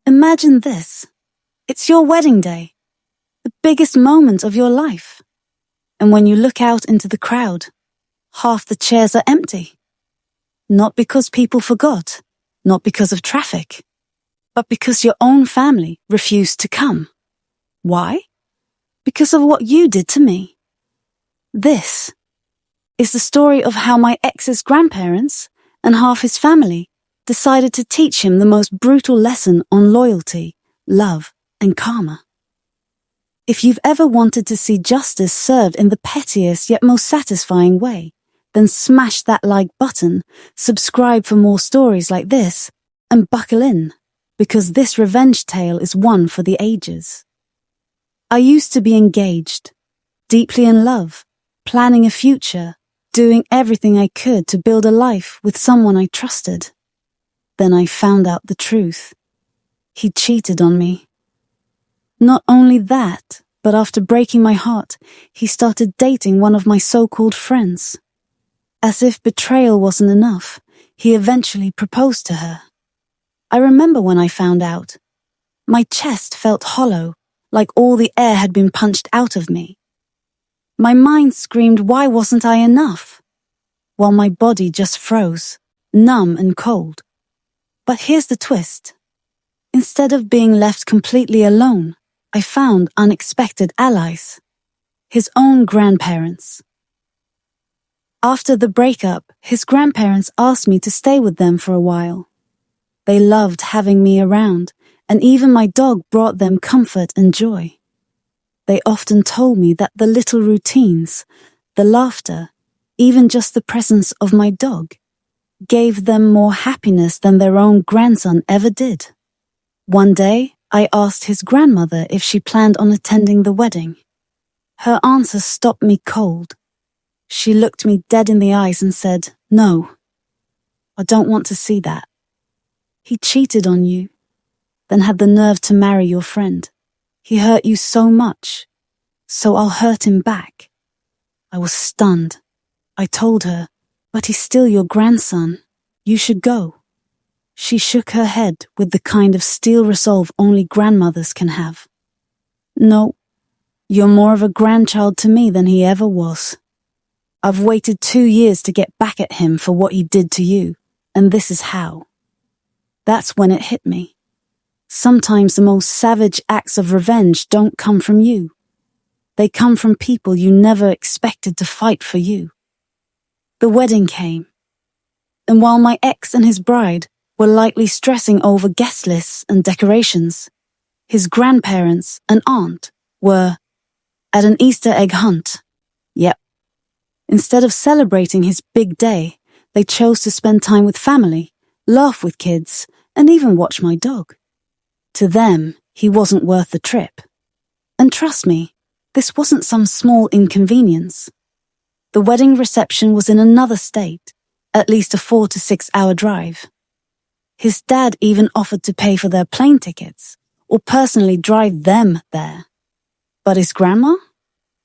Imagine this. It's your wedding day, the biggest moment of your life. And when you look out into the crowd, half the chairs are empty. Not because people forgot, not because of traffic, but because your own family refused to come. Why? Because of what you did to me. This is the story of how my ex's grandparents and half his family decided to teach him the most brutal lesson on loyalty, love, and karma. If you've ever wanted to see justice served in the pettiest yet most satisfying way, then smash that like button, subscribe for more stories like this, and buckle in, because this revenge tale is one for the ages. I used to be engaged, deeply in love, planning a future, doing everything I could to build a life with someone I trusted. Then I found out the truth. He cheated on me. Not only that, but after breaking my heart, he started dating one of my so-called friends. As if betrayal wasn't enough, he eventually proposed to her. I remember when I found out. My chest felt hollow, like all the air had been punched out of me. My mind screamed, why wasn't I enough? While my body just froze, numb and cold. But here's the twist. Instead of being left completely alone, I found unexpected allies. His own grandparents. After the breakup, his grandparents asked me to stay with them for a while. They loved having me around, and even my dog brought them comfort and joy. They often told me that the little routines, the laughter, even just the presence of my dog, gave them more happiness than their own grandson ever did. One day, I asked his grandmother if she planned on attending the wedding. Her answer stopped me cold. She looked me dead in the eyes and said, "No, I don't want to see that. He cheated on you, then had the nerve to marry your friend. He hurt you so much, so I'll hurt him back." I was stunned. I told her, "But he's still your grandson. You should go." She shook her head with the kind of steel resolve only grandmothers can have. "No, you're more of a grandchild to me than he ever was. I've waited 2 years to get back at him for what he did to you, and this is how." That's when it hit me. Sometimes the most savage acts of revenge don't come from you. They come from people you never expected to fight for you. The wedding came, and while my ex and his bride were lightly stressing over guest lists and decorations, his grandparents and aunt were at an Easter egg hunt. Yep. Instead of celebrating his big day, they chose to spend time with family, laugh with kids, and even watch my dog. To them, he wasn't worth the trip. And trust me, this wasn't some small inconvenience. The wedding reception was in another state, at least a 4 to 6 hour drive. His dad even offered to pay for their plane tickets or personally drive them there. But his grandma?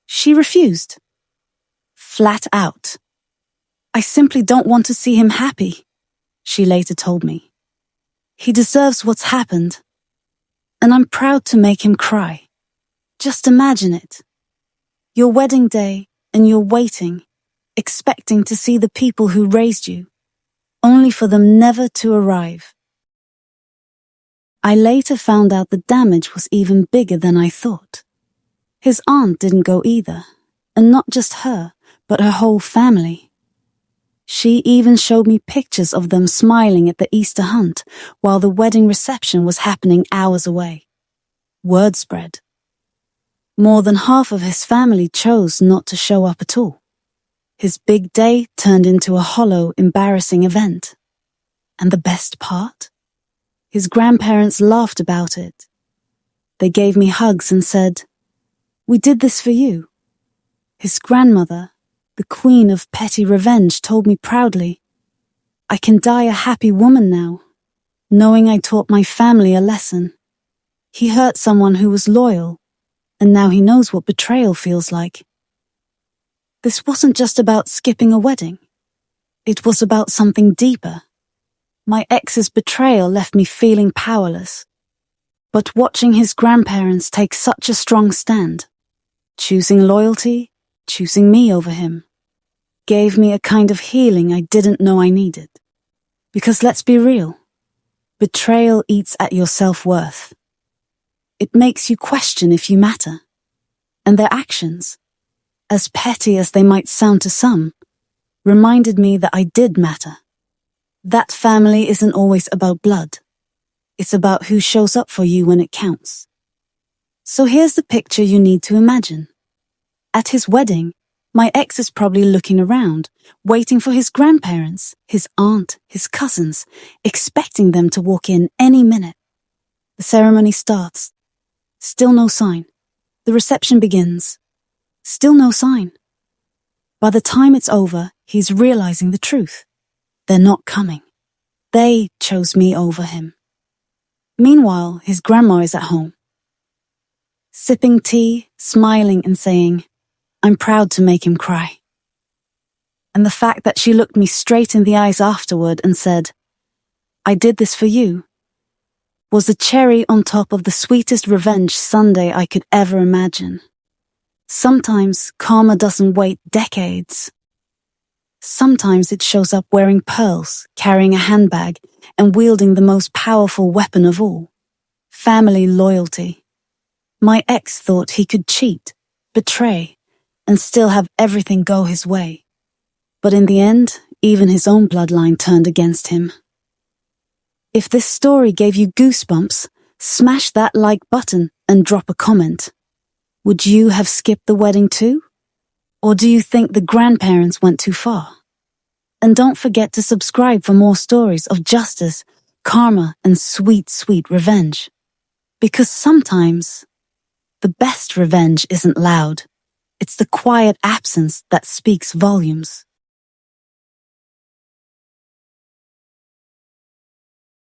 She refused. Flat out. "I simply don't want to see him happy," she later told me. "He deserves what's happened, and I'm proud to make him cry." Just imagine it. Your wedding day, and you're waiting, expecting to see the people who raised you, only for them never to arrive. I later found out the damage was even bigger than I thought. His aunt didn't go either, and not just her, but her whole family. She even showed me pictures of them smiling at the Easter hunt while the wedding reception was happening hours away. Word spread. More than half of his family chose not to show up at all. His big day turned into a hollow, embarrassing event. And the best part? His grandparents laughed about it. They gave me hugs and said, "We did this for you." His grandmother, the queen of petty revenge, told me proudly, "I can die a happy woman now, knowing I taught my family a lesson. He hurt someone who was loyal, and now he knows what betrayal feels like." This wasn't just about skipping a wedding. It was about something deeper. My ex's betrayal left me feeling powerless. But watching his grandparents take such a strong stand, choosing loyalty, choosing me over him, gave me a kind of healing I didn't know I needed. Because let's be real, betrayal eats at your self-worth. It makes you question if you matter. And their actions, as petty as they might sound to some, reminded me that I did matter. That family isn't always about blood. It's about who shows up for you when it counts. So here's the picture you need to imagine. At his wedding, my ex is probably looking around, waiting for his grandparents, his aunt, his cousins, expecting them to walk in any minute. The ceremony starts. Still no sign. The reception begins. Still no sign. By the time it's over, he's realizing the truth. They're not coming. They chose me over him. Meanwhile, his grandma is at home, sipping tea, smiling and saying, "I'm proud to make him cry." And the fact that she looked me straight in the eyes afterward and said, "I did this for you," was the cherry on top of the sweetest revenge sundae I could ever imagine. Sometimes karma doesn't wait decades. Sometimes it shows up wearing pearls, carrying a handbag, and wielding the most powerful weapon of all, family loyalty. My ex thought he could cheat, betray, and still have everything go his way. But in the end, even his own bloodline turned against him. If this story gave you goosebumps, smash that like button and drop a comment. Would you have skipped the wedding too? Or do you think the grandparents went too far? And don't forget to subscribe for more stories of justice, karma, and sweet, sweet revenge. Because sometimes the best revenge isn't loud. It's the quiet absence that speaks volumes.